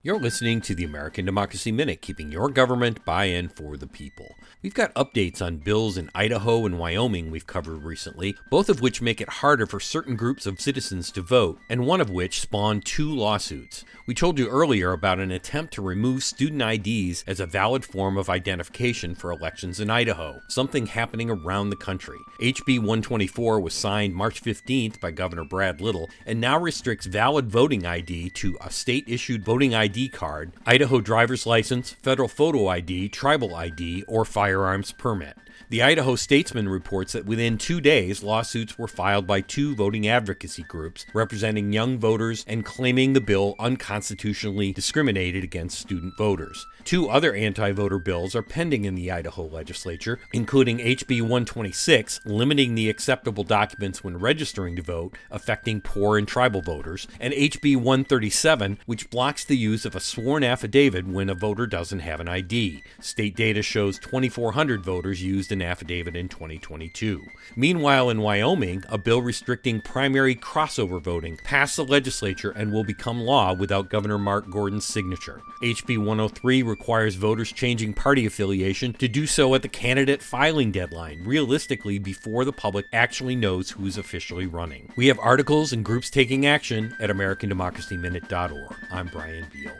You're listening to the American Democracy Minute, keeping your government by-in for the people. We've got updates on bills in Idaho and Wyoming we've covered recently, both of which make it harder for certain groups of citizens to vote, and one of which spawned 2 lawsuits. We told you earlier about an attempt to remove student IDs as a valid form of identification for elections in Idaho, something happening around the country. HB 124 was signed March 15th by Governor Brad Little and now restricts valid voting ID to a state-issued voting ID card, Idaho driver's license, federal photo ID, tribal ID, or firearms permit. The Idaho Statesman reports that within 2 days, lawsuits were filed by 2 voting advocacy groups representing young voters and claiming the bill unconstitutionally discriminated against student voters. 2 other anti-voter bills are pending in the Idaho legislature, including HB 126, limiting the acceptable documents when registering to vote, affecting poor and tribal voters, and HB 137, which blocks the use of a sworn affidavit when a voter doesn't have an ID. State data shows 2,400 voters used an affidavit in 2022. Meanwhile, in Wyoming, a bill restricting primary crossover voting passed the legislature and will become law without Governor Mark Gordon's signature. HB 103 requires voters changing party affiliation to do so at the candidate filing deadline, realistically before the public actually knows who's officially running. We have articles and groups taking action at AmericanDemocracyMinute.org. I'm Brian Beal.